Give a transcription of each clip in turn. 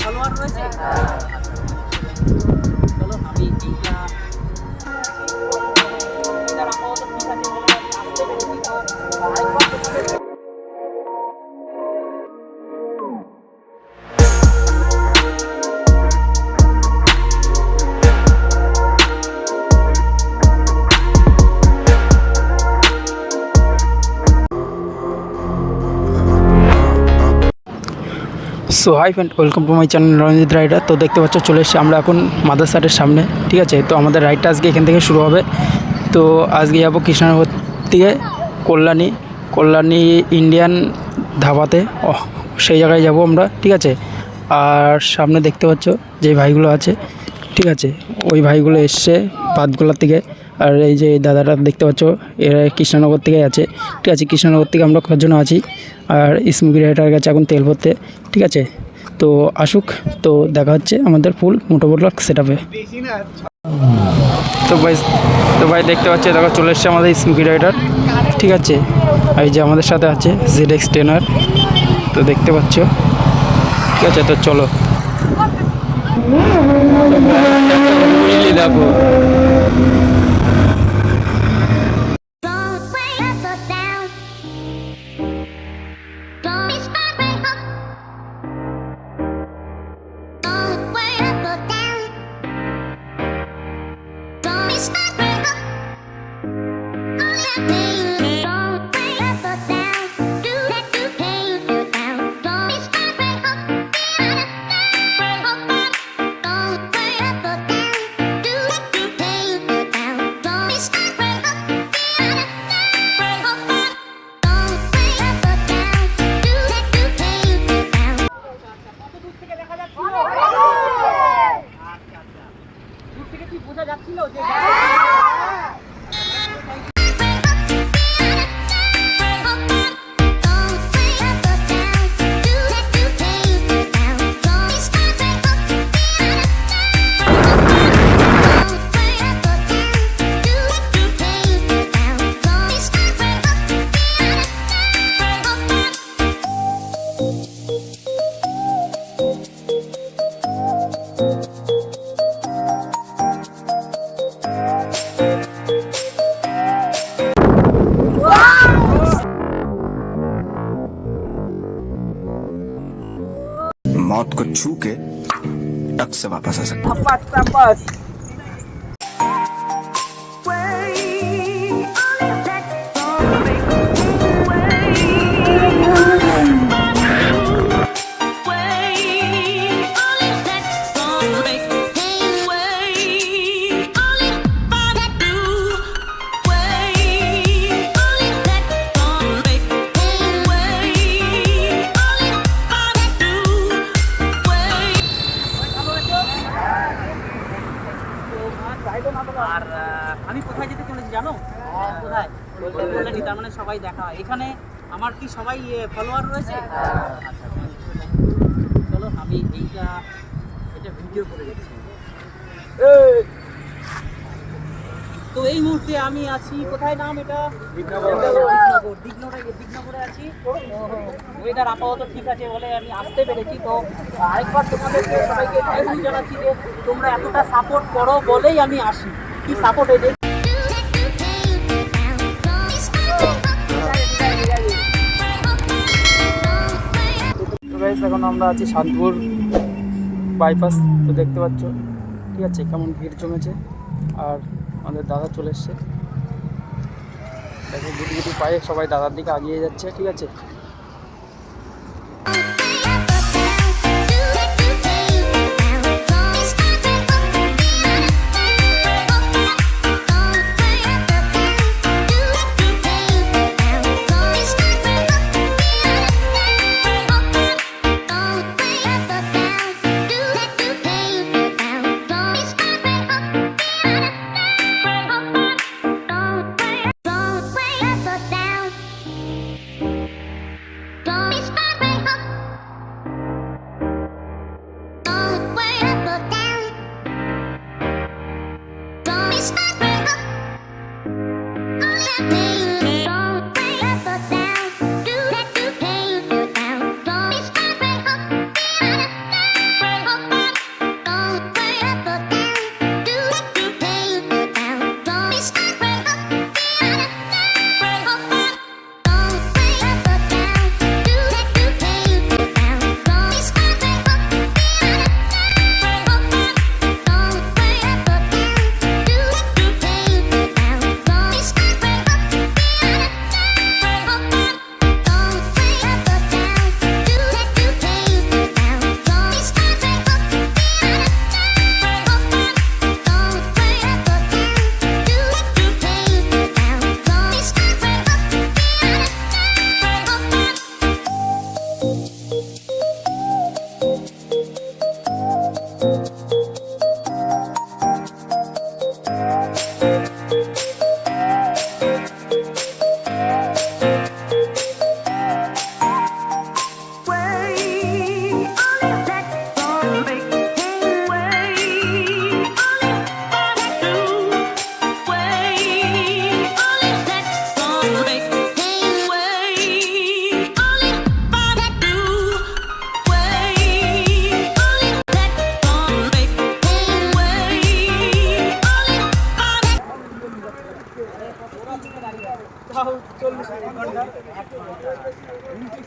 Follower রয়েছে? চলো আমি এইটা আপাতত ঠিক আছে বলে আমি আসতে পেরেছি, তো আরেকবার তোমাদের so hi friend, welcome to my channel Ranjit Rider. তো দেখতে পাচ্ছ চলে এসেছি আমরা এখন মাদ্রাসাটের সামনে, ঠিক আছে। তো আমাদের রাইডটা আজকে এখান থেকে শুরু হবে। তো আজকে যাবো কৃষ্ণনগর থেকে কল্যাণী ইন্ডিয়ান ধাবাতে, সেই জায়গায় যাব আমরা, ঠিক আছে। আর সামনে দেখতে পাচ্ছ যে ভাইগুলো আছে, ঠিক আছে, ওই ভাইগুলো এসছে পাতগোলার থেকে। আর এই যে দাদাটা দেখতে পাচ্ছ, এরা কৃষ্ণনগর থেকে আছে, ঠিক আছে। কৃষ্ণনগর থেকে আমরা কজন আছি, আর স্মুকি রাইডার গেছে এখন তেল ভরতে, ঠিক আছে। তো আসুক, তো দেখা হচ্ছে আমাদের ফুল মোটোবোটলার সেট আপে। তো ভাই দেখতে পাচ্ছে, দেখো চলে এসছে আমাদের স্মুকি রাইডার, ঠিক আছে। এই যে আমাদের সাথে আছে ZX10R, তো দেখতে পাচ্ছ, ঠিক আছে। তো চলো দেখো বোঝা যাচ্ছিল যে मौत को छू के टक से वापस आ सकता है। আর আমি কোথায় যেতে চলেছি জানো? কোথায়? কল্যাণী। তার মানে সবাই দেখা। এখানে আমার কি সবাই ফলোয়ার রয়েছে? চলো আমি এটা ভিডিও করে দিচ্ছি। তো এই মুহূর্তে আমি আছি কোথায়, নাম এটা দিগনগরে আছি। ওয়েদার আপাতত ঠিক আছে বলে আমি আসতে পেরেছি। তো আরেকবার তোমাদেরকে সবাইকে থ্যাংক ইউ জানাচ্ছি যে তোমরা এতটা সাপোর্ট করো বলেই আমি আসি। কি সাপোর্ট এদের। এখন আমরা আছি শান্তপুর বাইপাস, তো দেখতে পাচ্ছ, ঠিক আছে, কেমন ভিড় জমেছে। আর আমাদের দাদা চলে এসছে, দেখো গুটি গুটি পায়ে সবাই দাদার দিকে এগিয়ে যাচ্ছে, ঠিক আছে।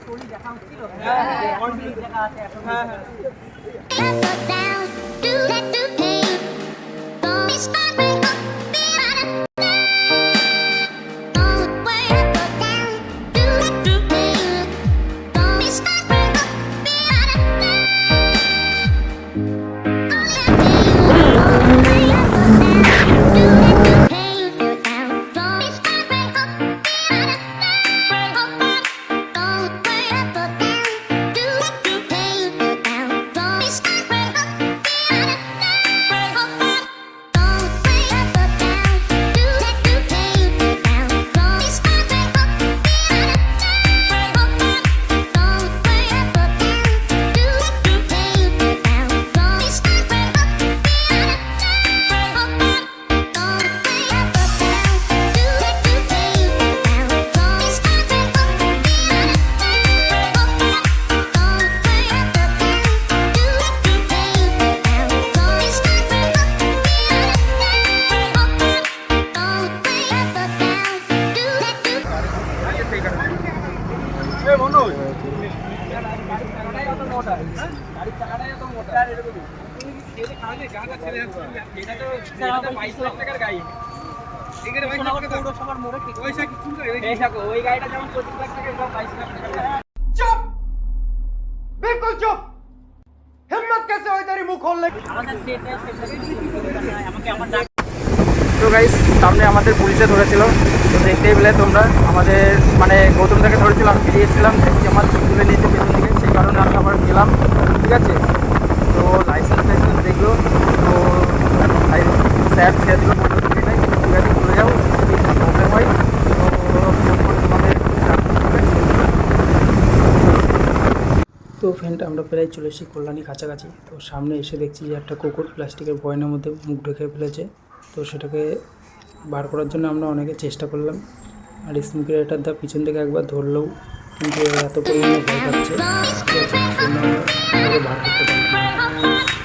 স্টোরি দেখা হচ্ছিল দেখা আছে এখন ওই গাড়িটা যেমন 25 লাখ টাকা 22 লাখ টাকা चुप बिल्कुल चुप हिम्मत कैसे हुई तेरी मुंह खोलने की আমাদের সেটা আমাকে আমার ডাক তো গাইস সামনে আমাদের পুলিশে ধরেছিল, তো দেখতেই পেলে তোমরা আমাদের মানে গৌতমটাকে ধরেছিল, আমি ফিরে এসেছিলাম, দেখছি আমার তুলে নিয়েছে পেছন থেকে, সেই কারণে আমি আবার গেলাম। ঠিক আছে, তো লাইসেন্স দেখলো, তো স্যার ছেড়ে দিল, বললো ঠিক আছে চলে যাও, যদি প্রবলেম হয় তো ফোন করে তোমাদের ডাকতে হবে। তো ফ্রেন্ড আমরা প্রায় চলে এসেছি কল্যাণী কাছাকাছি। তো সামনে এসে দেখছি যে একটা কুকুর প্লাস্টিকের বয়নের মধ্যে মুখ ঢেকে ফেলেছে। তো সেটাকে বার করার জন্য আমরা অনেকে চেষ্টা করলাম, আর স্মোকি রাইটার দা পিছন থেকে একবার ধরলেও কিন্তু এত পরিমাণে ভয় পাচ্ছে, ঠিক আছে, সেই জন্য আমরা বার করতে পারি।